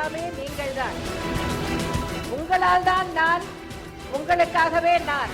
எல்லாமே நீங்கள்தான். உங்களால் தான் நான், உங்களுக்காகவே நான்.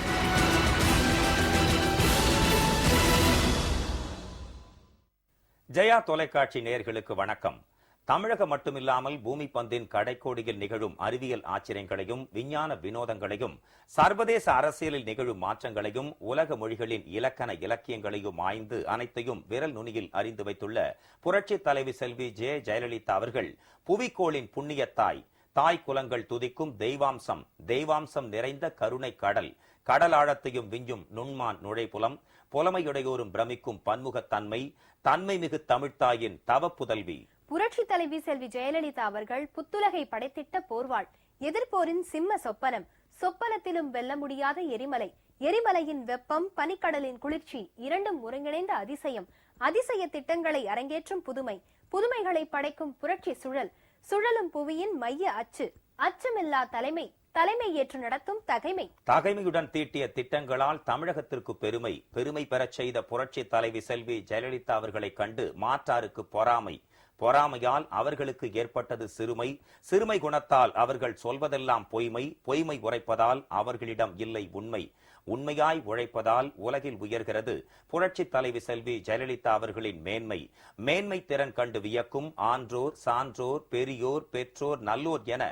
ஜெயா தொலைக்காட்சி நேயர்களுக்கு வணக்கம். தமிழகம் மட்டுமில்லாமல் பூமி பந்தின் கடைக்கோடியில் நிகழும் அறிவியல் ஆச்சரியங்களையும் விஞ்ஞான வினோதங்களையும் சர்வதேச அரசியலில் நிகழும் மாற்றங்களையும் உலக மொழிகளின் இலக்கண இலக்கியங்களையும் ஆய்ந்து அனைத்தையும் விரல் நுனியில் அறிந்து வைத்துள்ள புரட்சி தலைவி செல்வி ஜெயலலிதா அவர்கள் புவிக்கோளின் புண்ணியத்தாய், தாய் குலங்கள் துதிக்கும் தெய்வாம்சம், தெய்வாம்சம் நிறைந்த கருணை கடல், கடல் ஆழத்தையும் விஞ்சும் நுண்மான் நுழைப்புலம், புலமையுடையோரும் பிரமிக்கும் பன்முகத்தன்மை, தன்மை மிகு தமிழ்த்தாயின் தவ புதல்வி புரட்சி தலைவி செல்வி ஜெயலலிதா அவர்கள் புத்துலகை படைத்திட்ட போர்வாள், எதிர்போரின் சிம்ம சொப்பனம், சொப்பனத்திலும் வெல்ல முடியாத எரிமலை, எரிமலையின் வெப்பம், பனிக்கடலின் குளிர்ச்சி, இரண்டும் ஒருங்கிணைந்த அதிசயம், அதிசய திட்டங்களை அரங்கேற்றும் புதுமை, புதுமைகளை படைக்கும் புரட்சி சுழல், சுழலும் புவியின் மைய அச்சு, அச்சமில்லா தலைமை, தலைமை ஏற்று நடத்தும் தகைமை, தகைமையுடன் தீட்டிய திட்டங்களால் தமிழகத்திற்கு பெருமை, பெருமை பெறச் செய்த புரட்சி தலைவி செல்வி ஜெயலலிதா அவர்களை கண்டு மாற்றாருக்கு பொறாமை, பொறாமையால் அவர்களுக்கு ஏற்பட்டது சிறுமை, சிறுமை குணத்தால் அவர்கள் சொல்வதெல்லாம் பொய்மை, பொய்மை உரைப்பதால் அவர்களிடம் இல்லை உண்மை, உண்மையாய் உழைப்பதால் உலகில் உயர்கிறது புரட்சி தலைவி செல்வி ஜெயலலிதா அவர்களின் மேன்மை, மேன்மை திறன் கண்டு வியக்கும் ஆன்றோர், சான்றோர், பெரியோர், பெற்றோர், நல்லோர் என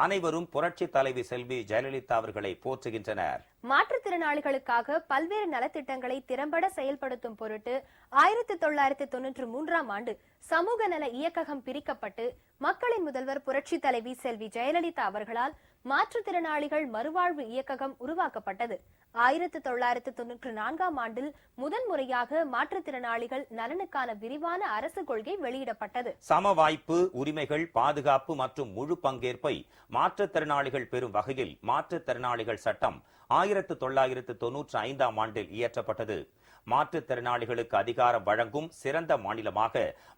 அனைவரும் புரட்சி தலைவி செல்வி ஜெயலலிதா அவர்களை போற்றுகின்றனர். மாற்றுத்திறனாளிகளுக்காக பல்வேறு நலத்திட்டங்களை திறம்பட செயல்படுத்தும் பொருட்டு 1993ஆம் ஆண்டு சமூக நல இயக்ககம் பிரிக்கப்பட்டு மக்களின் முதல்வர் புரட்சி தலைவி செல்வி ஜெயலலிதா அவர்களால் மாற்றுத்திறனாளிகள் மறுவாழ்வு இயக்ககம் உருவாக்கப்பட்டது. 1994ஆம் ஆண்டில் முதன்முறையாக மாற்றுத்திறனாளிகள் நலனுக்கான விரிவான அரசு கொள்கை வெளியிடப்பட்டது. சம வாய்ப்பு, உரிமைகள், பாதுகாப்பு மற்றும் முழு பங்கேற்பை மாற்றுத்திறனாளிகள் பெறும் வகையில் மாற்றுத்திறனாளிகள் சட்டம் 1995ஆம் ஆண்டில் இயற்றப்பட்டது. மாற்றுத்திறனாளிகளுக்கு அதிகாரம் வழங்கும் சிறந்த மாநிலமாக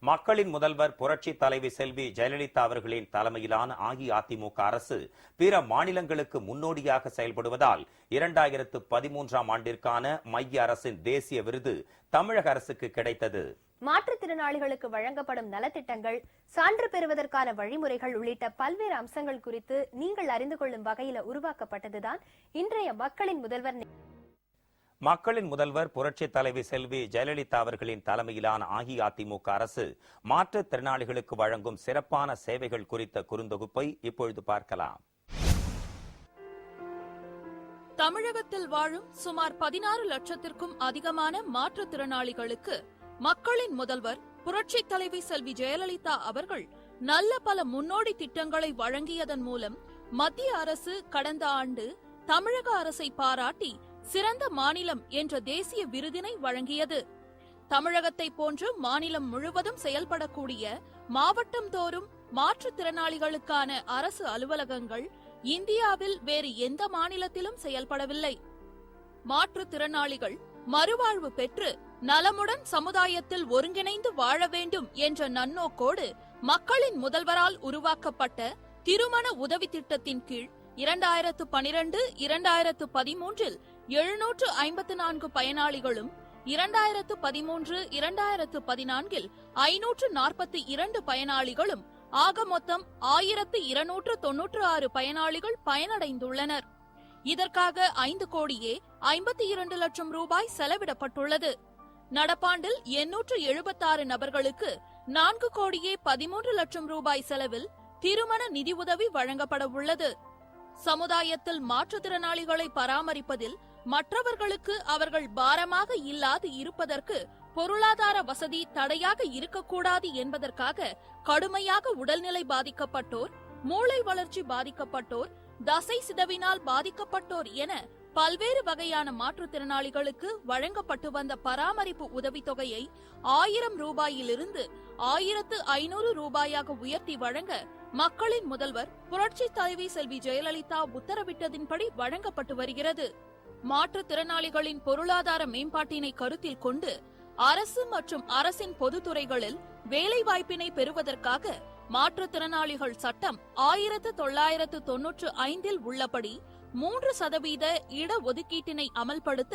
மக்களின் முதல்வர் புரட்சி தலைவி செல்வி ஜெயலலிதா அவர்களின் தலைமையிலான அஇஅதிமுக அரசு பிற மாநிலங்களுக்கு முன்னோடியாக செயல்படுவதால் 2013ஆம் ஆண்டிற்கான மைய அரசின் தேசிய விருது தமிழக அரசுக்கு கிடைத்தது. மாற்றுத்திறனாளிகளுக்கு வழங்கப்படும் நலத்திட்டங்கள், சான்று பெறுவதற்கான வழிமுறைகள் உள்ளிட்ட பல்வேறு அம்சங்கள் குறித்து நீங்கள் அறிந்து கொள்ளும் வகையில உருவாக்கப்பட்டதுதான் இன்றைய மக்களின் முதல்வர். மக்களின் முதல்வர் புரட்சி தலைவி செல்வி ஜெயலலிதா அவர்களின் தலைமையிலான அஇஅதிமுக அரசு மாற்றுத்திறனாளிகளுக்கு வழங்கும் சிறப்பான சேவைகள் குறித்த குறுந்தொகுப்பை இப்பொழுது பார்க்கலாம். தமிழகத்தில் வாழும் சுமார் 16 லட்சத்திற்கும் அதிகமான மாற்றுத்திறனாளிகளுக்கு மக்களின் முதல்வர் புரட்சி தலைவி செல்வி ஜெயலலிதா அவர்கள் நல்ல பல முன்னோடி திட்டங்களை வழங்கியதன் மூலம் மத்திய அரசு கடந்த ஆண்டு தமிழக அரசை பாராட்டி சிறந்த மாநிலம் என்ற தேசிய விருதினை வழங்கியது. தமிழகத்தை போன்று மாநிலம் முழுவதும் செயல்படக்கூடிய மாவட்டம் தோறும் மாற்றுத்திறனாளிகளுக்கான அரசு அலுவலகங்கள் இந்தியாவில் வேறு எந்த மாநிலத்திலும் செயல்படவில்லை. மாற்றுத்திறனாளிகள் மறுவாழ்வு பெற்று நலமுடன் சமுதாயத்தில் ஒருங்கிணைந்து வாழ வேண்டும் என்ற நன்னோக்கோடு மக்களின் முதல்வரால் உருவாக்கப்பட்ட திருமண உதவி திட்டத்தின் கீழ் 2012-2013 754 பயனாளிகளும், 2013-2014 542 பயனாளிகளும், ஆக மொத்தம் 1296 பயனாளிகள் பயனடைந்துள்ளனர். இதற்காக 5 கோடியே 52 லட்சம் ரூபாய் செலவிடப்பட்டுள்ளது. நடப்பாண்டில் 876 நபர்களுக்கு 4 கோடியே 13 லட்சம் ரூபாய் செலவில் திருமண நிதி உதவி வழங்கப்பட உள்ளது. சமுதாயத்தில் மாற்றுத்திறனாளிகளை பராமரிப்பதில் மற்றவர்களுக்கு அவர்கள் பாரமாக இல்லாது இருப்பதற்கு பொருளாதார வசதி தடையாக இருக்கக்கூடாது என்பதற்காக கடுமையாக உடல்நிலை பாதிக்கப்பட்டோர், மூளை வளர்ச்சி பாதிக்கப்பட்டோர், தசை சிதைவினால் பாதிக்கப்பட்டோர் என பல்வேறு வகையான மாற்றுத்திறனாளிகளுக்கு வழங்கப்பட்டு வந்த பராமரிப்பு உதவித்தொகையை 1000 ரூபாயிலிருந்து 1500 ரூபாயாக உயர்த்தி வழங்க மக்களின் முதல்வர் புரட்சி தலைவி செல்வி ஜெயலலிதா உத்தரவிட்டதின்படி வழங்கப்பட்டு வருகிறது. மாற்றுத்திறனாளிகளின் பொருளாதார மேம்பாட்டினை கருத்தில் கொண்டு அரசு மற்றும் அரசின் பொதுத்துறைகளில் வேலைவாய்ப்பினை பெறுவதற்காக மாற்றுத்திறனாளிகள் சட்டம் 1995 உள்ளபடி 3% இடஒதுக்கீட்டினை அமல்படுத்த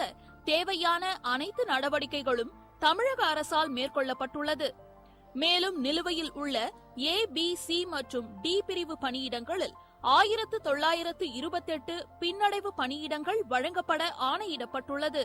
தேவையான அனைத்து நடவடிக்கைகளும் தமிழக அரசால் மேற்கொள்ளப்பட்டுள்ளது. மேலும் நிலுவையில் உள்ள ABC மற்றும் D பிரிவு பணியிடங்களில் 1928 பின்னடைவு பணியிடங்கள் வழங்கப்பட ஆணையிடப்பட்டுள்ளது.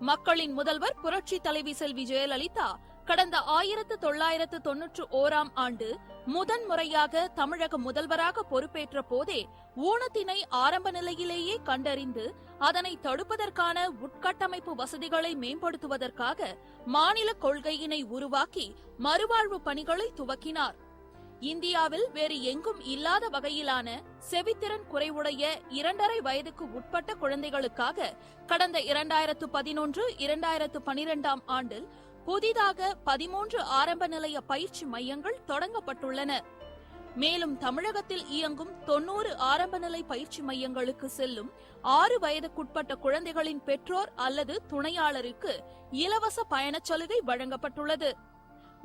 மக்களின் முதல்வர் புரட்சி தலைவி செல்வி ஜெயலலிதா கடந்த 1991 ஆண்டு முதன்முறையாக தமிழக முதல்வராக பொறுப்பேற்ற போதே ஊனத்தினை ஆரம்ப நிலையிலேயே கண்டறிந்து அதனை தடுப்பதற்கான உட்கட்டமைப்பு வசதிகளை மேம்படுத்துவதற்காக மாநில கொள்கையினை உருவாக்கி மறுவாழ்வு பணிகளை துவக்கினார். இந்தியாவில் வேறு எங்கும் இல்லாத வகையிலான செவித்திறன் குறைவுடைய 2.5 வயதுக்கு உட்பட்ட குழந்தைகளுக்காக கடந்த 2011-2012 ஆண்டில் புதிதாக 13 ஆரம்ப நிலைய பயிற்சி மையங்கள் தொடங்கப்பட்டுள்ளன. மேலும் தமிழகத்தில் இயங்கும் 90 ஆரம்ப நிலை பயிற்சி மையங்களுக்கு செல்லும் 6 வயதுக்குட்பட்ட குழந்தைகளின் பெற்றோர் அல்லது துணையாளருக்கு இலவச பயணச் சலுகை வழங்கப்பட்டுள்ளது.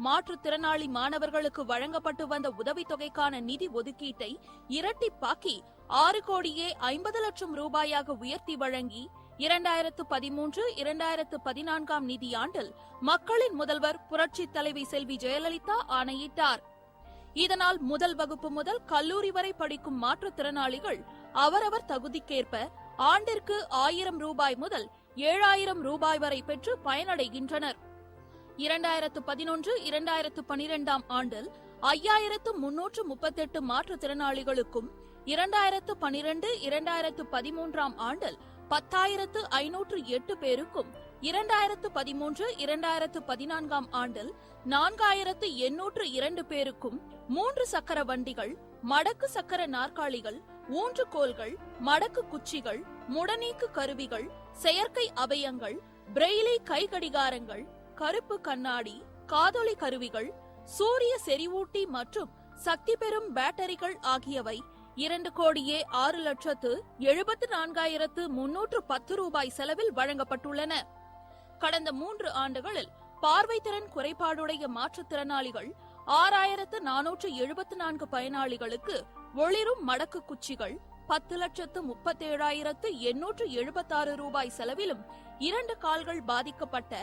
மாற்றுத்திறனாளி மாணவர்களுக்கு வழங்கப்பட்டு வந்த உதவித்தொகைக்கான நிதி ஒதுக்கீட்டை இரட்டிப்பாக்கி 6,50 லட்சம் ரூபாயாக உயர்த்தி வழங்கி 2013-2014 நிதியாண்டில் மக்களின் முதல்வர் புரட்சி தலைவி செல்வி ஜெயலலிதா ஆணையிட்டார். இதனால் முதல் வகுப்பு முதல் கல்லூரி வரை படிக்கும் மாற்றுத்திறனாளிகள் அவரவர் தகுதிக்கேற்ப ஆண்டிற்கு 1000 ரூபாய் முதல் 7000 ரூபாய் வரை பெற்று பயனடைகின்றனர். 2011-2012 ஆண்டில் 5338 மாற்றுத்திறனாளிகளுக்கும் 2012-2013 ஆண்டில் 10,508 பேருக்கும் 2013-2014 ஆண்டில் 4,802 பேருக்கும் 3 சக்கர வண்டிகள், மடக்கு சக்கர நாற்காலிகள், ஊன்றுகோல்கள், மடக்கு குச்சிகள், முடநீக்கு கருவிகள், செயற்கை அவயங்கள், பிரெய்லி கைகடிகாரங்கள், கருப்பு கண்ணாடி, காதொலி கருவிகள், சூரிய செறிவூட்டி மற்றும் சக்தி பெறும் பேட்டரிகள் ஆகியவை 2,74,310 ரூபாய் செலவில் வழங்கப்பட்டுள்ளன. கடந்த 3 ஆண்டுகளில் பார்வைத்திறன் குறைபாடுடைய மாற்றுத்திறனாளிகள் 6,474 பயனாளிகளுக்கு ஒளிரும் மடக்கு குச்சிகள் 10,37,876 ரூபாய் செலவிலும் 2 கால்கள் பாதிக்கப்பட்ட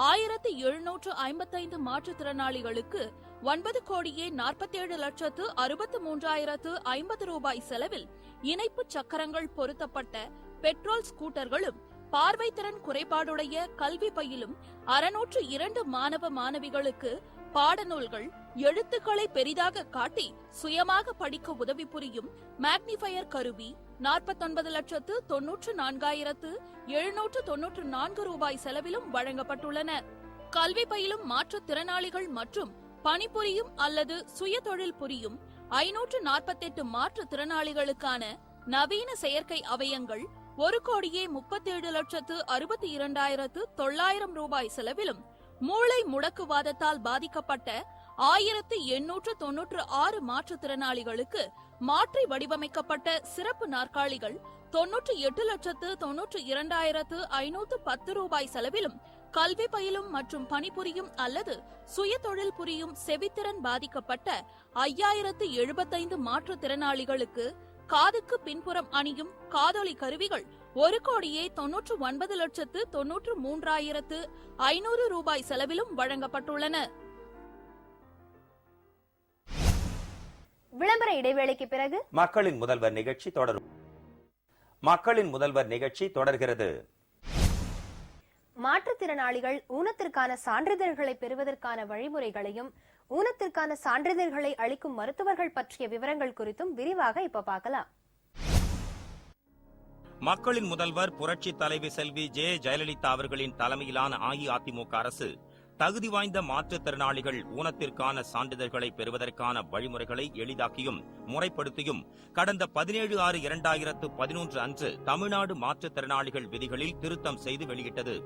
1,755 மாற்றுத்திறனாளிகளுக்கு 9,47,63,050 ரூபாய் செலவில் இணைப்பு சக்கரங்கள் பொருத்தப்பட்ட பெட்ரோல் ஸ்கூட்டர்களும், பார்வைத்திறன் குறைபாடுடைய கல்வி பயிலும் 602 மாணவ மாணவிகளுக்கு பாடநூல்கள், எழுத்துக்களை பெரிதாக காட்டி சுயமாக படிக்க உதவி புரியும் மேக்னிஃபயர் கருவி 49,94,794 ரூபாய் செலவிலும் வழங்கப்பட்டுள்ளன. கல்வி பயிலும் மாற்றுத்திறனாளிகள் மற்றும் பணிபுரியும் அல்லது சுய தொழில் புரியும் 548 மாற்றுத்திறனாளிகளுக்கான நவீன செயற்கை அவயங்கள் 1,37,62,900 ரூபாய் செலவிலும், மூளை முடக்குவாதத்தால் பாதிக்கப்பட்ட 1,896 மாற்றுத்திறனாளிகளுக்கு மாற்றி வடிவமைக்கப்பட்ட சிறப்பு நாற்காலிகள் 98,92,510 ரூபாய் செலவிலும், கல்வி பயிலும் மற்றும் பணிபுரியும் அல்லது சுய தொழில் புரியும் செவித்திறன் பாதிக்கப்பட்ட 5,075 மாற்றுத்திறனாளிகளுக்கு காதுக்கு பின்புறம் அணியும் காதொலி கருவிகள் 1,99,93,500 ரூபாய் செலவிலும் வழங்கப்பட்டுள்ளன. விளம்பர இடைவேளைக்கு பிறகு மக்களின் முதல்வர் நிகழ்ச்சி தொடரும். மக்களின் முதல்வர் நிகழ்ச்சி தொடர்கிறது. மாற்றுத்திறனாளிகள் ஊனத்திற்கான சான்றிதழ்களை பெறுவதற்கான வழிமுறைகளையும் ஊனத்திற்கான சான்றிதழ்களை அளிக்கும் மருத்துவர்கள் பற்றிய விவரங்கள் குறித்தும் விரிவாக இப்ப பார்க்கலாம். மக்களின் முதல்வர் புரட்சி தலைவி செல்வி ஜெயலலிதா அவர்களின் தலைமையிலான அஇஅதிமுக அரசு தகுதி வாய்ந்த மாற்றுத்திறனாளிகள் ஊனத்திற்கான சான்றிதழ்களை பெறுவதற்கான வழிமுறைகளை எளிதாக்கியும் முறைப்படுத்தியும் கடந்த 17/6/2011 அன்று தமிழ்நாடு மாற்றுத்திறனாளிகள் விதிகளில் திருத்தம் செய்து வெளியிட்டது.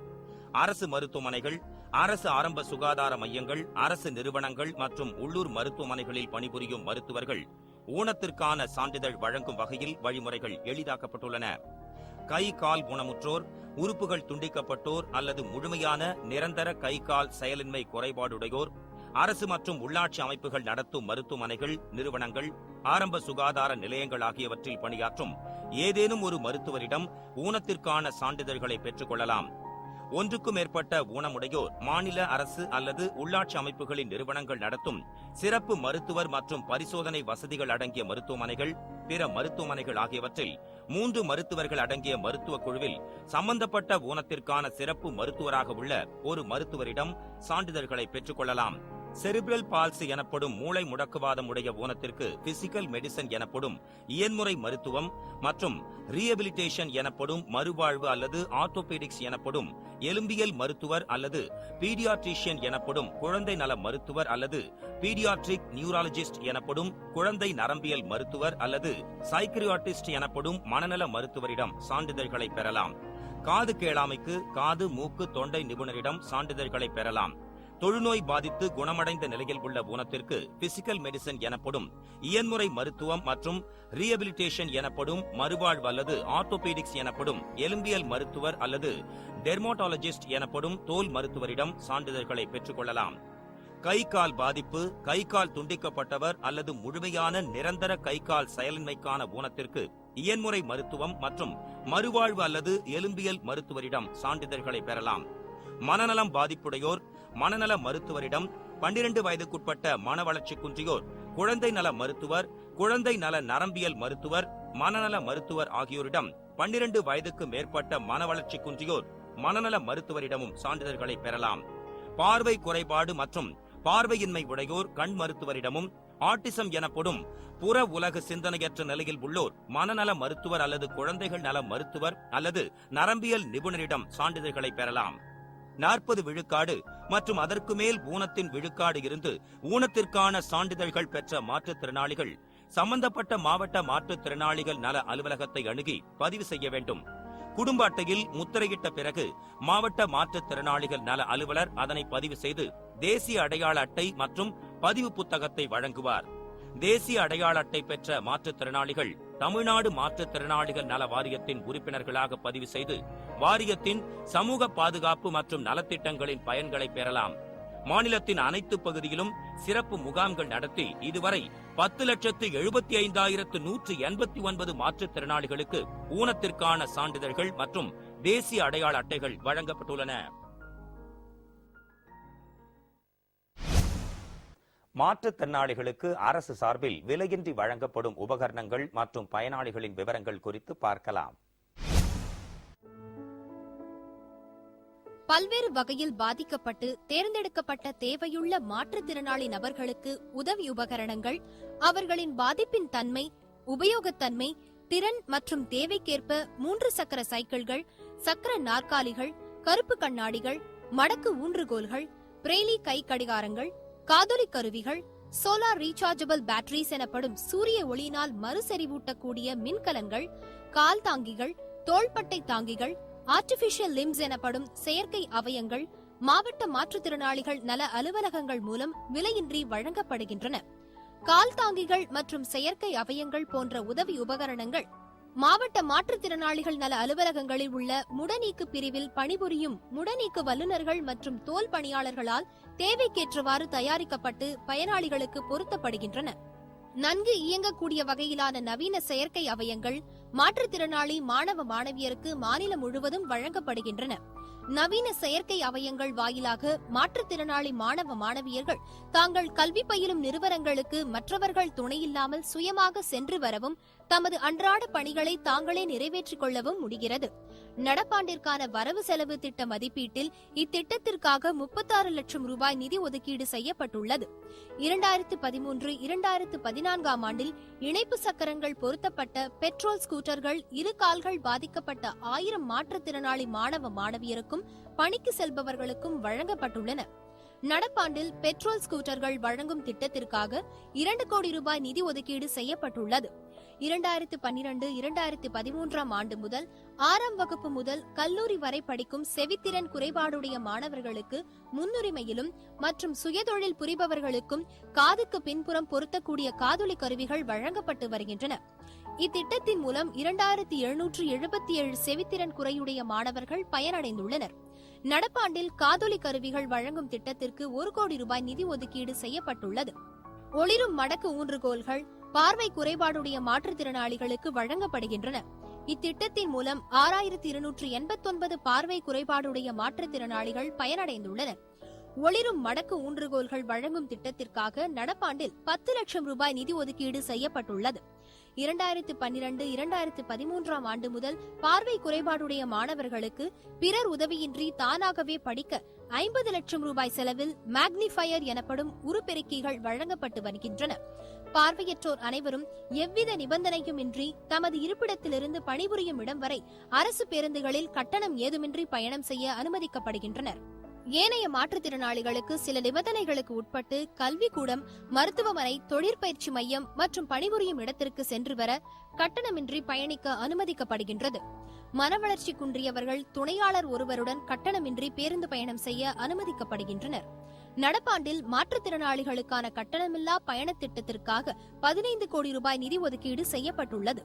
அரசு மருத்துவமனைகள், அரசு ஆரம்ப சுகாதார மையங்கள், அரசு நிறுவனங்கள் மற்றும் உள்ளூர் மருத்துவமனைகளில் பணிபுரியும் மருத்துவர்கள் ஊனத்திற்கான சான்றிதழ் வழங்கும் வகையில் வழிமுறைகள் எளிதாக்கப்பட்டுள்ளன. கை கால் ஊனமுற்றோர், உறுப்புகள் துண்டிக்கப்பட்டோர் அல்லது முழுமையான நிரந்தர கை கால் செயலின்மை குறைபாடுடையோர், அரசு மற்றும் உள்ளாட்சி அமைப்புகள் நடத்தும் மருத்துவமனைகள், நிறுவனங்கள், ஆரம்ப சுகாதார நிலையங்கள் ஆகியவற்றில் பணியாற்றும் ஏதேனும் ஒரு மருத்துவரிடம் ஊனத்திற்கான சான்றிதழ்களை பெற்றுக் கொள்ளலாம். ஒன்றுக்கும் மேற்பட்ட ஊனமுடையோர் மாநில அரசு அல்லது உள்ளாட்சி அமைப்புகளின் நிறுவனங்கள் நடத்தும் சிறப்பு மருத்துவர் மற்றும் பரிசோதனை வசதிகள் அடங்கிய மருத்துவமனைகள், பிற மருத்துவமனைகள் ஆகியவற்றில் 3 மருத்துவர்கள் அடங்கிய மருத்துவ குழுவில் சம்பந்தப்பட்ட ஊனத்திற்கான சிறப்பு மருத்துவராக உள்ள ஒரு மருத்துவரிடம் சான்றிதழ்களை பெற்றுக் கொள்ளலாம். செரிப்ரல் பால்சி எனப்படும் மூளை முடக்குவாதம் உடைய ஊனத்திற்கு பிசிக்கல் மெடிசன் எனப்படும் இயன்முறை மருத்துவம் மற்றும் ரீஹபிலிட்டேஷன் எனப்படும் மறுவாழ்வு அல்லது ஆர்த்தோபெடிக்ஸ் எனப்படும் எலும்பியல் மருத்துவர் அல்லது பீடியாட்ரிஷியன் எனப்படும் குழந்தை நல மருத்துவர் அல்லது பீடியாட்ரிக் நியூராலஜிஸ்ட் எனப்படும் குழந்தை நரம்பியல் மருத்துவர் அல்லது சைக்கியாட்ரிஸ்ட் எனப்படும் மனநல மருத்துவரிடம் சான்றிதழ்களை பெறலாம். காது கேளாமைக்கு காது, மூக்கு, தொண்டை நிபுணரிடம் சான்றிதழ்களை பெறலாம். தொழுநோய் பாதித்து குணமடைந்த நிலையில் உள்ள ஊனத்திற்கு பிசிக்கல் மெடிசன் எனப்படும் இயன்முறை மருத்துவம் மற்றும் ரீஹபிலிட்டேஷன் எனப்படும் மறுவாழ்வு அல்லது ஆர்த்தோபெடிக்ஸ் எனப்படும் எலும்பியல் மருத்துவர் அல்லது டெர்மோட்டாலஜிஸ்ட் எனப்படும் தோல் மருத்துவரிடம் சான்றிதழ்களை பெற்றுக் கொள்ளலாம். கை கால் பாதிப்பு, கை கால் துண்டிக்கப்பட்டவர் அல்லது முழுமையான நிரந்தர கை கால் செயலின்மைக்கான ஊனத்திற்கு இயன்முறை மருத்துவம் மற்றும் மறுவாழ்வு அல்லது எலும்பியல் மருத்துவரிடம் சான்றிதழ்களை பெறலாம். மனநலம் பாதிப்புடையோர் மனநல மருத்துவரிடம், 12 வயதுக்குட்பட்ட மன வளர்ச்சி குன்றியோர் குழந்தை நல மருத்துவர், குழந்தை நல நரம்பியல் மருத்துவர், மனநல மருத்துவர் ஆகியோரிடம், 12 வயதுக்கு மேற்பட்ட மன வளர்ச்சி குன்றியோர் மனநல மருத்துவரிடமும் சான்றிதழ்களை பெறலாம். பார்வை குறைபாடு மற்றும் பார்வையின்மை உடையோர் கண் மருத்துவரிடமும், ஆட்டிசம் எனப்படும் புற உலக சிந்தனையற்ற நிலையில் உள்ளோர் மனநல மருத்துவர் அல்லது குழந்தைகள் நல மருத்துவர் அல்லது நரம்பியல் நிபுணரிடம் சான்றிதழ்களை பெறலாம். 40 விழுக்காடு மற்றும் அதற்கு மேல் ஊனத்தின் விழுக்காடு இருந்து ஊனத்திற்கான சான்றிதழ்கள் பெற்ற மாற்றுத்திறனாளிகள் சம்பந்தப்பட்ட மாவட்ட மாற்றுத்திறனாளிகள் நல அலுவலகத்தை அணுகி பதிவு செய்ய வேண்டும். குடும்ப அட்டையில் முத்திரையிட்ட பிறகு மாவட்ட மாற்றுத்திறனாளிகள் நல அலுவலர் அதனை பதிவு செய்து தேசிய அடையாள அட்டை மற்றும் பதிவு புத்தகத்தை வழங்குவார். தேசிய அடையாள அட்டை பெற்ற மாற்றுத்திறனாளிகள் தமிழ்நாடு மாற்றுத்திறனாளிகள் நல வாரியத்தின் உறுப்பினர்களாக பதிவு செய்து வாரியத்தின் சமூக பாதுகாப்பு மற்றும் நலத்திட்டங்களின் பயன்களை பெறலாம். மாநிலத்தின் அனைத்து பகுதியிலும் சிறப்பு முகாம்கள் நடத்தி இதுவரை 10,75,189 மாற்றுத்திறனாளிகளுக்கு ஊனத்திற்கான சான்றிதழ்கள் மற்றும் தேசிய அடையாள அட்டைகள் வழங்கப்பட்டுள்ளன. மாற்றுத்திறனாளிகளுக்கு அரசு சார்பில் விலையின்றி வழங்கப்படும் உபகரணங்கள் மற்றும் பயனாளிகளின் விவரங்கள் குறித்து பார்க்கலாம். பல்வேறு வகையில் பாதிக்கப்பட்டு தேர்ந்தெடுக்கப்பட்ட தேவையுள்ள மாற்றுத்திறனாளி நபர்களுக்கு உதவி உபகரணங்கள், அவர்களின் பாதிப்பின் தன்மை, உபயோகத்தன்மை, திறன் மற்றும் தேவைக்கேற்ப 3 சக்கர சைக்கிள்கள், சக்கர நாற்காலிகள், கருப்பு கண்ணாடிகள், மடக்கு ஊன்றுகோல்கள், பிரெய்லி கை கடிகாரங்கள், காதொலி கருவிகள், சோலார் ரீசார்ஜபிள் பேட்டரிஸ் எனப்படும் சூரிய ஒளியினால் மறுசெறிவூட்டக்கூடிய மின்கலன்கள், கால் தாங்கிகள், தோள்பட்டை தாங்கிகள், ஆர்டிபிஷியல் லிம்ஸ் எனப்படும் செயற்கை அவயங்கள் மாவட்ட மாற்றுத்திறனாளிகள் நல அலுவலகங்கள் மூலம் விலையின்றி வழங்கப்படுகின்றன. கால் தாங்கிகள் மற்றும் செயற்கை அவயங்கள் போன்ற உதவி உபகரணங்கள் மாவட்ட மாற்றுத்திறனாளிகள் நல அலுவலகங்களில் உள்ள முடநீக்கு பிரிவில் பணிபுரியும் முடநீக்கு வல்லுநர்கள் மற்றும் தோல் பணியாளர்களால் தேவைக்கேற்றவாறு தயாரிக்கப்பட்டு பயனாளிகளுக்கு பொருத்தப்படுகின்றன. நன்கு இயங்கக்கூடிய வகையிலான நவீன செயற்கை அவயங்கள் மாற்றுத்திறனாளி மாணவ மாணவியருக்கு மாநிலம் முழுவதும் வழங்கப்படுகின்றன. நவீன செயற்கை அவயங்கள் வாயிலாக மாற்றுத்திறனாளி மாணவ மாணவியர்கள் தாங்கள் கல்வி பயிலும் நிறுவனங்களுக்கு மற்றவர்கள் துணையில்லாமல் சுயமாக சென்று வரவும் தமது அன்றாட பணிகளை தாங்களே நிறைவேற்றிக் கொள்ளவும் முடிகிறது. நடப்பாண்டிற்கான வரவு செலவு திட்ட மதிப்பீட்டில் இத்திட்டத்திற்காக 36 லட்சம் ரூபாய் நிதி ஒதுக்கீடு செய்யப்பட்டுள்ளது. 2013-2014 ஆண்டில் இணைப்பு சக்கரங்கள் பொருத்தப்பட்ட பெட்ரோல் ஸ்கூட்டர்கள் 2 கால்கள் பாதிக்கப்பட்ட 1000 மாற்றுத்திறனாளி மாணவ மாணவியருக்கும் பணிக்கு செல்பவர்களுக்கும் வழங்கப்பட்டுள்ளன. நடப்பாண்டில் பெட்ரோல் ஸ்கூட்டர்கள் வழங்கும் திட்டத்திற்காக 2 கோடி ரூபாய் நிதி ஒதுக்கீடு செய்யப்பட்டுள்ளது. 2012-2013 ஆண்டு முதல் 6ஆம் வகுப்பு முதல் கல்லூரி வரை படிக்கும் செவித்திறன் குறைபாடுடைய மாணவர்களுக்கு முன்னுரிமையிலும் மற்றும் சுயதொழில் புரிபவர்களுக்கும் காதுக்கு பின்புறம் பொருத்தக்கூடிய காதொலி கருவிகள் வழங்கப்பட்டு வருகின்றன. இத்திட்டத்தின் மூலம் 2777 செவித்திறன் குறையுடைய மாணவர்கள் பயனடைந்துள்ளனர். நடப்பாண்டில் காதொலி கருவிகள் வழங்கும் திட்டத்திற்கு 1 கோடி ரூபாய் நிதி ஒதுக்கீடு செய்யப்பட்டுள்ளது. ஒளிரும் மடக்கு ஊன்றுகோல்கள் பார்வை குறைபாடுடைய மாற்றுத்திறனாளிகளுக்கு வழங்கப்படுகின்றன. இத்திட்டத்தின் மூலம் 6289 பார்வை குறைபாடுடைய மாற்றுத்திறனாளிகள் பயனடைந்துள்ளனர். ஒளிரும் மடக்கு ஊன்றுகோல்கள் வழங்கும் திட்டத்திற்காக நடப்பாண்டில் 10 லட்சம் ரூபாய் நிதி ஒதுக்கீடு செய்யப்பட்டுள்ளது. 2012-2013 ஆண்டு முதல் பார்வை குறைபாடுடைய மாணவர்களுக்கு பிறர் உதவியின்றி தானாகவே படிக்க 50 லட்சம் ரூபாய் செலவில் மேக்னிஃபயர் எனப்படும் உருப்பெருக்கிகள் வழங்கப்பட்டு வருகின்றன. பார்வையற்றோர் அனைவரும் எவ்வித நிபந்தனையும் இன்றி தமது இருப்பிடத்திலிருந்து பணிபுரியும் இடம் வரை அரசு பேருந்துகளில் கட்டணம் ஏதுமின்றி பயணம் செய்ய அனுமதிக்கப்படுகின்றனர். ஏனைய மாற்றுத்திறனாளிகளுக்கு சில நிபந்தனைகளுக்கு உட்பட்டு கல்விக்கூடம், மருத்துவமனை, தொழிற்பயிற்சி மையம் மற்றும் பணிபுரியும் இடத்திற்கு சென்று வர கட்டணமின்றி பயணிக்க அனுமதிக்கப்படுகின்றது. மனவளர்ச்சி குன்றியவர்கள் துணையாளர் ஒருவருடன் கட்டணமின்றி பேருந்து பயணம் செய்ய அனுமதிக்கப்படுகின்றனர். நடப்பாண்டில் மாற்றுத்திறனாளிகளுக்கான கட்டணமில்லா பயண திட்டத்திற்காக 15 கோடி ரூபாய் நிதி ஒதுக்கீடு செய்யப்பட்டுள்ளது.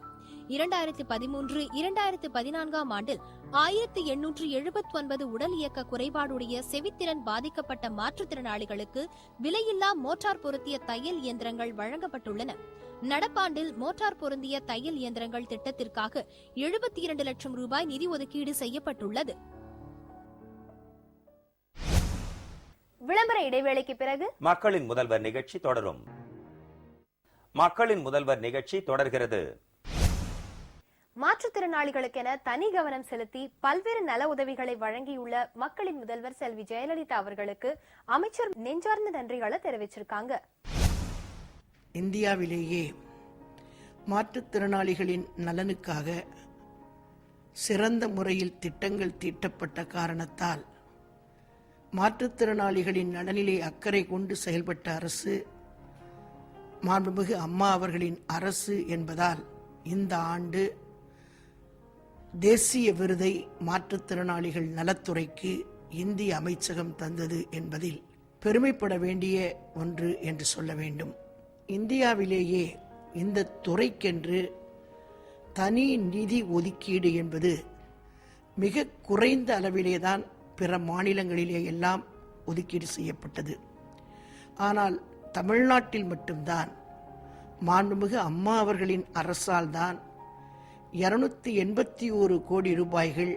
2013-2014 ஆண்டில் 1879 உடல் இயக்க குறைபாடுடைய செவித்திறன் பாதிக்கப்பட்ட மாற்றுத்திறனாளிகளுக்கு விலையில்லா மோட்டார் பொருத்திய தையல் இயந்திரங்கள் வழங்கப்பட்டுள்ளன. நடப்பாண்டில் மோட்டார் பொருந்திய தையல் இயந்திரங்கள் திட்டத்திற்காக 72 லட்சம் ரூபாய் நிதி ஒதுக்கீடு செய்யப்பட்டுள்ளது. விளம்பர இடைவேளைக்கு பிறகு மக்களின் முதல்வர் நிகழ்ச்சி தொடரும். மக்களின் முதல்வர் நிகழ்ச்சி தொடர்கிறது. மாற்றுத்திறனாளிகளுக்கென தனி கவனம் செலுத்தி பல்வேறு நல உதவிகளை வழங்கியுள்ள மக்களின் முதல்வர் செல்வி ஜெயலலிதா அவர்களுக்கு அமைச்சர் நெஞ்சார்ந்த நன்றிகளை தெரிவிச்சிருக்காங்க. இந்தியாவிலேயே மாற்றுத்திறனாளிகளின் நலனுக்காக சிறந்த முறையில் திட்டங்கள் தீட்டப்பட்ட காரணத்தால் மாற்றுத்திறனாளிகளின் நலனிலே அக்கறை கொண்டு செயல்பட்ட அரசு மாண்புமிகு அம்மா அவர்களின் அரசு என்பதால் இந்த ஆண்டு தேசிய விருதை மாற்றுத்திறனாளிகள் நலத்துறைக்கு இந்திய அமைச்சகம் தந்தது என்பதில் பெருமைப்பட வேண்டிய ஒன்று என்று சொல்ல வேண்டும். இந்தியாவிலேயே இந்த துறைக்கென்று தனி நிதி ஒதுக்கீடு என்பது மிக குறைந்த அளவிலேதான் பிற மாநிலங்களிலே எல்லாம் ஒதுக்கீடு செய்யப்பட்டது. ஆனால் தமிழ்நாட்டில் மட்டும்தான் மாண்புமிகு அம்மா அவர்களின் அரசால் தான் 281 கோடி ரூபாய்கள்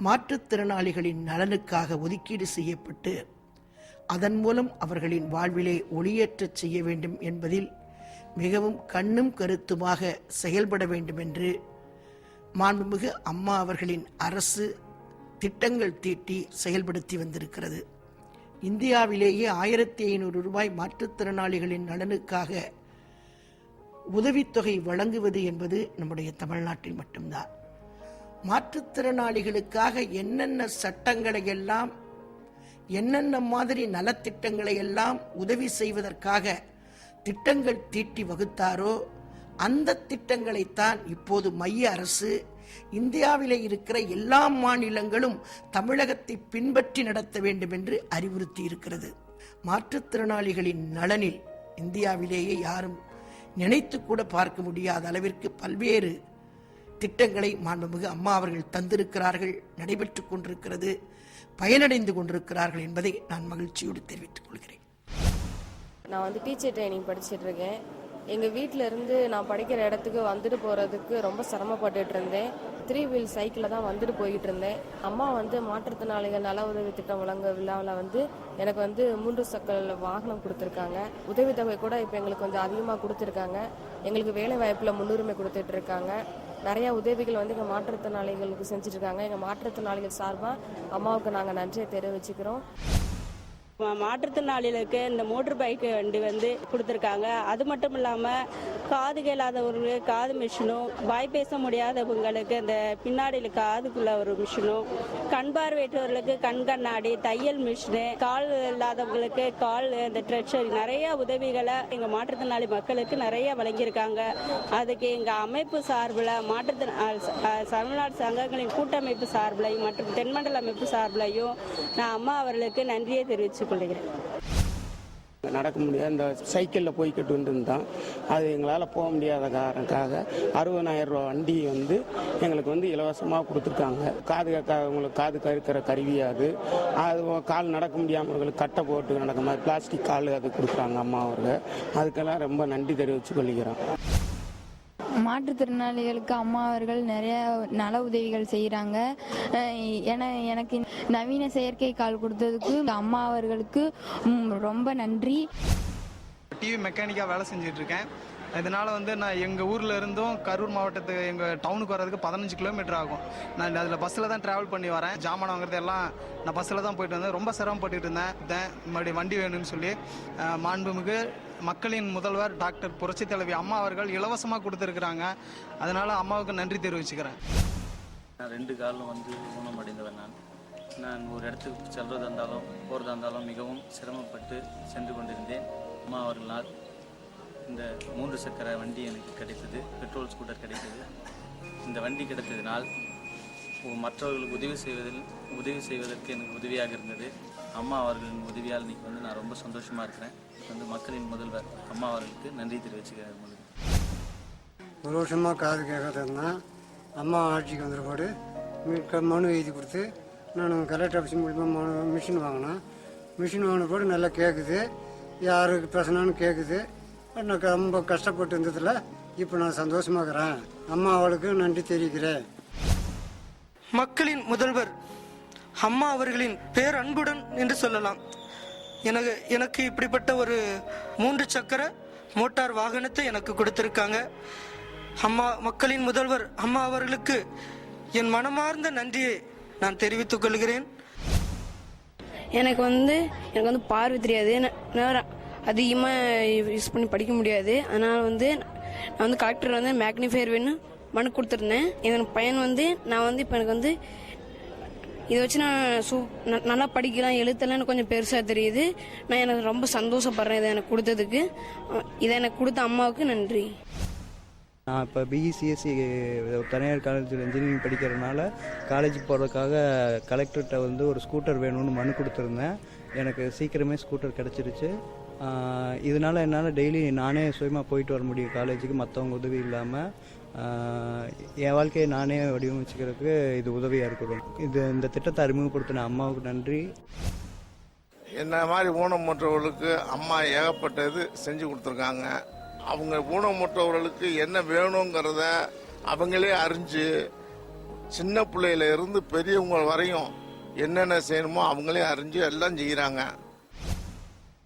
மாற்றுத்திறனாளிகளின் நலனுக்காக ஒதுக்கீடு செய்யப்பட்டு அதன் மூலம் அவர்களின் வாழ்விலே ஒளியேற்றச் செய்ய வேண்டும் என்பதில் மிகவும் கண்ணும் கருத்துமாக செயல்பட வேண்டும் என்று மாண்புமிகு அம்மா அவர்களின் அரசு திட்டங்கள் தீட்டி செயல்படுத்தி வந்திருக்கிறது. இந்தியாவிலேயே 1500 ரூபாய் மாற்றுத்திறனாளிகளின் நலனுக்காக உதவித்தொகை வழங்குவது என்பது நம்முடைய தமிழ்நாட்டில் மட்டும்தான். மாற்றுத்திறனாளிகளுக்காக என்னென்ன சட்டங்களை எல்லாம், என்னென்ன மாதிரி நலத்திட்டங்களை எல்லாம் உதவி செய்வதற்காக திட்டங்கள் தீட்டி வகுத்தாரோ அந்த திட்டங்களைத்தான் இப்போது மைய அரசு இந்தியாவிலே இருக்கிற எல்லா மாநிலங்களும் தமிழகத்தை பின்பற்றி நடத்த வேண்டும் என்று அறிவுறுத்தி இருக்கிறது. மாற்றுத்திறனாளிகளின் நலனில் இந்தியாவிலேயே யாரும் நினைத்து கூட பார்க்க முடியாத அளவிற்கு பல்வேறு திட்டங்களை மாண்புமிகு அம்மா அவர்கள் தந்திருக்கிறார்கள், நடைபெற்றுக் கொண்டிருக்கிறது, பயனடைந்து கொண்டிருக்கிறார்கள் என்பதை நான் மகிழ்ச்சியோடு தெரிவித்துக் கொள்கிறேன். நான் டீச்சர் ட்ரைனிங் படிச்சுட்டு இருக்கேன். எங்கள் வீட்டில் இருந்து நான் படிக்கிற இடத்துக்கு வந்துட்டு போகிறதுக்கு ரொம்ப சிரமப்பட்டுட்டு இருந்தேன். 3 வீல் சைக்கிளில் தான் வந்துட்டு போய்கிட்டு இருந்தேன். அம்மா மாற்றுத்திறனாளிகள் நல உதவி திட்டம் வழங்க விழாவில் எனக்கு 3 சக்கர வாகனம் கொடுத்துருக்காங்க. உதவித்தொகை கூட இப்போ எங்களுக்கு கொஞ்சம் அதிகமாக கொடுத்துருக்காங்க. எங்களுக்கு வேலை வாய்ப்பில் முன்னுரிமை கொடுத்துட்டு இருக்காங்க. நிறையா உதவிகள் எங்கள் மாற்றுத்திறனாளிகளுக்கு செஞ்சுட்ருக்காங்க. எங்கள் மாற்றுத்திறனாளிகள் சார்பாக அம்மாவுக்கு நாங்கள் நன்றியை தெரிவிச்சுக்கிறோம். மாற்றுத்திறனாளிகளுக்கு இந்த மோட்டர் பைக் வண்டி கொடுத்துருக்காங்க. அது மட்டும் இல்லாமல் காது கேளாதவர்களுக்கு காது மிஷினும், வாய் பேச முடியாதவங்களுக்கு இந்த பின்னாடியில் காதுக்குள்ள ஒரு மிஷினும், கண் பார்வையற்றவர்களுக்கு கண்ணாடி, தையல் மிஷினு, கால் இல்லாதவங்களுக்கு கால், இந்த ட்ரெஷர், நிறைய உதவிகளை எங்கள் மாற்றுத்திறனாளி மக்களுக்கு நிறைய வழங்கியிருக்காங்க. அதுக்கு எங்கள் அமைப்பு சார்பில் தமிழ்நாடு சங்கங்களின் கூட்டமைப்பு சார்பிலையும் மற்றும் தென்மண்டல அமைப்பு சார்பிலையும் நான் அம்மா அவர்களுக்கு நன்றியை தெரிவித்து நடக்க முடியாது. இந்த சைக்கிளில் போய்கிட்டு இருந்தோம். அது எங்களால் போக முடியாத காரணக்காக 60,000 ரூபா வண்டி எங்களுக்கு இலவசமாக கொடுத்துருக்காங்க. காது கேட்காதவங்களுக்கு காது கருக்கிற கருவியாது, அது கால் நடக்க முடியாதவங்களுக்கு கட்டை போட்டு நடக்க மாதிரி பிளாஸ்டிக் கால் அது கொடுக்குறாங்க அம்மா அவர்கள். அதுக்கெல்லாம் ரொம்ப நன்றி தெரிவித்து கொள்கிறோம். மாற்றுத்திறனாளிகளுக்கு அம்மா அவர்கள் நிறைய நல உதவிகள் செய்கிறாங்க. எனக்கு நவீன செயற்கை கால் கொடுத்ததுக்கு அம்மா அவர்களுக்கு ரொம்ப நன்றி. டிவி மெக்கானிக்காக வேலை செஞ்சுட்டு இருக்கேன். இதனால் நான் எங்கள் ஊரில் இருந்தும் கரூர் மாவட்டத்துக்கு எங்கள் டவுனுக்கு வர்றதுக்கு 15 கிலோமீட்டர் ஆகும். நான் அதில் பஸ்ஸில் தான் ட்ராவல் பண்ணி வரேன். ஜாமான் வாங்குறது எல்லாம் நான் பஸ்ஸில் தான் போயிட்டு வந்தேன். ரொம்ப சிரமப்பட்டுட்டு இருந்தேன். மறுபடியும் வண்டி வேணும்னு சொல்லி மாண்புமிகு மக்களின் முதல்வர் டாக்டர் புரட்சி தலைவி அம்மா அவர்கள் இலவசமாக கொடுத்துருக்குறாங்க. அதனால் அம்மாவுக்கு நன்றி தெரிவிச்சுக்கிறேன். நான் 2 காலம் ஊனமடைந்தவன். நான் ஒரு இடத்துக்கு செல்வதாக இருந்தாலும் போகிறதா இருந்தாலும் மிகவும் சிரமப்பட்டு சென்று கொண்டிருந்தேன். அம்மா அவர்களால் இந்த 3 சக்கர வண்டி எனக்கு கிடைத்தது, பெட்ரோல் ஸ்கூட்டர் கிடைத்தது. இந்த வண்டி கிடைத்ததினால் மற்றவர்களுக்கு உதவி செய்வதற்கு எனக்கு உதவியாக இருந்தது. அம்மா அவர்களின் உதவியால் இன்னைக்கு நான் ரொம்ப சந்தோஷமாக இருக்கிறேன். மக்களின் முதல்வர் அம்மா அவர்களுக்கு நன்றி தெரிவிச்சுக்கிறேன். ஒரு வருஷமாக காது கேட்காததுன்னா அம்மா ஆட்சிக்கு வந்துருப்பாடு மனு எழுதி கொடுத்து நான் கலெக்டர் ஆஃபீஸ் மூலிமா மிஷின் வாங்கினேன். மிஷின் வாங்கின போது நல்லா கேட்குது, யாருக்கு பேசினான்னு கேட்குது. எனக்கு ரொம்ப கஷ்டப்பட்டு இருந்ததில்ல, இப்போ நான் சந்தோஷமாகிறேன். அம்மா அவளுக்கு நன்றி தெரிவிக்கிறேன். மக்களின் முதல்வர் அம்மா அவர்களின் பேரன்புடன் என்று சொல்லலாம். எனக்கு இப்படிப்பட்ட ஒரு 3 சக்கர மோட்டார் வாகனத்தை எனக்கு கொடுத்திருக்காங்க. மக்களின் முதல்வர் அம்மா அவர்களுக்கு என் மனமார்ந்த நன்றியை நான் தெரிவித்துக் கொள்கிறேன். எனக்கு பார்வை தெரியாது, அதிகமாக யூஸ் பண்ணி படிக்க முடியாது. அதனால் நான் கலெக்டர் மேக்னிஃபையர் வேணும் மனு கொடுத்துருந்தேன். இதன் பயன் நான் இப்போ எனக்கு இதை வச்சு நான் நல்லா படிக்கலாம், எழுத்தெல்லாம் கொஞ்சம் பெருசாக தெரியுது. எனக்கு ரொம்ப சந்தோஷப்படுறேன் இதை எனக்கு கொடுத்ததுக்கு. இதை எனக்கு கொடுத்த அம்மாவுக்கு நன்றி. நான் இப்போ பிஇசிஎஸ்சி தனியார் காலேஜில் இன்ஜினியரிங் படிக்கிறதுனால காலேஜ் போகிறதுக்காக கலெக்டர்கிட்ட ஒரு ஸ்கூட்டர் வேணும்னு மனு கொடுத்துருந்தேன். எனக்கு சீக்கிரமே ஸ்கூட்டர் கிடச்சிருச்சு. இதனால் என்னால் டெய்லி நானே சுயமாக போயிட்டு வர முடியும் காலேஜுக்கு, மற்றவங்க உதவி இல்லாமல். என் வாழ்க்கையை நானே வடிவமைச்சுக்கிறதுக்கு இது உதவியாக இருக்குது. இந்த திட்டத்தை அறிமுகப்படுத்தின அம்மாவுக்கு நன்றி. என்ன மாதிரி ஊனமுற்றவர்களுக்கு அம்மா ஏகப்பட்டது செஞ்சு கொடுத்துருக்காங்க. அவங்க ஊனமுற்றவர்களுக்கு என்ன வேணுங்கிறத அவங்களே அறிஞ்சு சின்ன பிள்ளையில இருந்து பெரியவங்க வரையும் என்னென்ன செய்யணுமோ அவங்களே அறிஞ்சு எல்லாம் செய்கிறாங்க.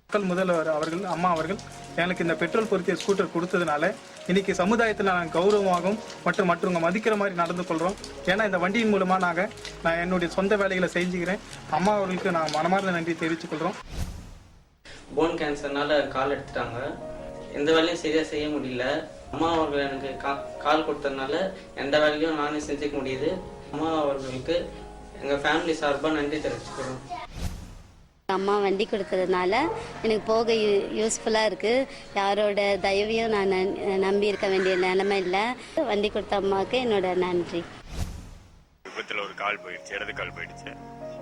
மக்கள் முதல்வர் அவர்கள் அம்மா அவர்கள் எனக்கு இந்த பெட்ரோல் பொருத்திய ஸ்கூட்டர் கொடுத்ததுனால இன்னைக்கு சமுதாயத்தில் நான் கௌரவமாகவும் மற்றும் மற்றவங்க மதிக்கிற மாதிரி நடந்து கொள்கிறோம். ஏன்னா இந்த வண்டியின் மூலமா நான் என்னுடைய சொந்த வேலைகளை செஞ்சுக்கிறேன். அம்மா அவர்களுக்கு நான் மனமார்ந்த நன்றி தெரிவித்துக் கொள்கிறோம். போன் கேன்சர்னால கால் எடுத்துட்டாங்க. எந்த வேலையும் சரியா செய்ய முடியல. அம்மா அவர்கள் எனக்கு கால் கொடுத்ததுனால எந்த வேலையும் நானே செஞ்சுக்க முடியுது. அம்மா அவர்களுக்கு எங்க ஃபேமிலி சார்பாக நன்றி தெரிவிச்சுக்கிறோம். அம்மா வண்டி கொடுத்ததுனால எனக்கு போக யூஸ்ஃபுல்லாக இருக்குது. யாரோட தயவையும் நான் நம்பி இருக்க வேண்டிய நிலைமை இல்லை. வண்டி கொடுத்த அம்மாவுக்கு என்னோட நன்றி. விபத்தில் ஒரு கால் போயிடுச்சு, இடது கால் போயிடுச்சு.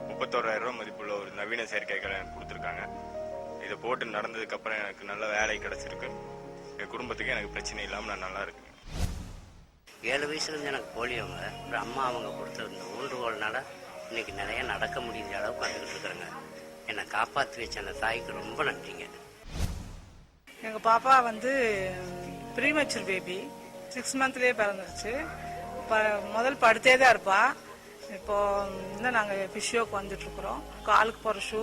31,000 ரூபா மதிப்புள்ள ஒரு நவீன செயற்கை கால் எனக்கு கொடுத்துருக்காங்க. இதை போட்டு நடந்ததுக்கப்புறம் எனக்கு நல்ல வேலை கிடச்சிருக்கு. என் குடும்பத்துக்கு எனக்கு பிரச்சனை இல்லாமல் நான் நல்லா இருக்கேன். 7 வயசுலேருந்து எனக்கு போலியோங்க. அப்புறம் அம்மா அவங்க கொடுத்துருந்த ஊன்றுகோல்னால இன்னைக்கு நிறைய நடக்க முடிஞ்ச அளவுக்கு வந்துக்கிட்டு இருக்கிறேங்க. என்னை காப்பாற்றி வச்ச அந்த தாய்க்கு ரொம்ப நன்றிங்க. எங்கள் பாப்பா ப்ரீமெச்சூர் பேபி 6 மந்த்லேயே பிறந்துருச்சு. முதல் படுத்தே தான் இருப்பா. இப்போ இன்னும் நாங்கள் பிஷியோக்கு வந்துட்டுருக்குறோம். காலுக்கு போகிற ஷூ,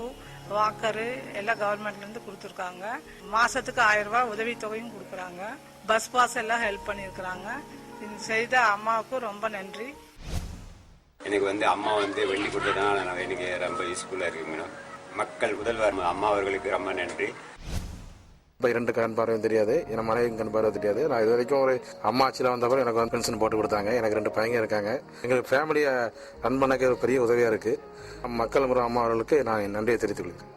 வாக்கரு எல்லாம் கவர்மெண்ட்லேருந்து கொடுத்துருக்காங்க. மாதத்துக்கு 1000 ரூபா உதவித்தொகையும் கொடுக்குறாங்க. பஸ் பாஸ் எல்லாம் ஹெல்ப் பண்ணியிருக்கிறாங்க. இது செய்த அம்மாவுக்கும் ரொம்ப நன்றி. எனக்கு அம்மா வெள்ளி கொடுத்ததுனால எனக்கு ரொம்ப யூஸ்ஃபுல்லாக இருக்கு மேடம். மக்கள் முதல்வர் அம்மா அவர்களுக்கு ரொம்ப நன்றி. இப்போ 2 கண் பார்வை தெரியாது, என் மனைவிக்கு கண் பார்வை தெரியாது. நான் இது வரைக்கும் ஒரு அம்மா ஆட்சியில் வந்தப்போ எனக்கு பென்ஷன் போட்டு கொடுத்தாங்க. எனக்கு 2 பையங்க இருக்காங்க. எங்களுக்கு ஃபேமிலியை ரன் பண்ணக்கு ஒரு பெரிய உதவியாக இருக்குது. மக்கள் அம்மா அவர்களுக்கு நான் நன்றியை தெரிவித்துக் கொள்கிறேன்.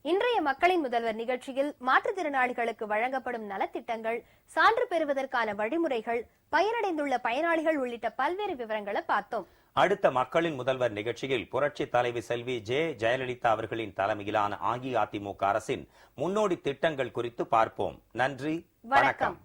இன்றைய மக்களின் முதல்வர் நிகழ்ச்சியில் மாற்றுத்திறனாளிகளுக்கு வழங்கப்படும் நலத்திட்டங்கள், சான்று பெறுவதற்கான வழிமுறைகள், பயனடைந்துள்ள பயனாளிகள் உள்ளிட்ட பல்வேறு விவரங்களை பார்த்தோம். அடுத்த மக்களின் முதல்வர் நிகழ்ச்சியில் புரட்சி தலைவி செல்வி ஜெயலலிதா அவர்களின் தலைமையிலான அஇஅதிமுக அரசின் முன்னோடி திட்டங்கள் குறித்து பார்ப்போம். நன்றி, வணக்கம்.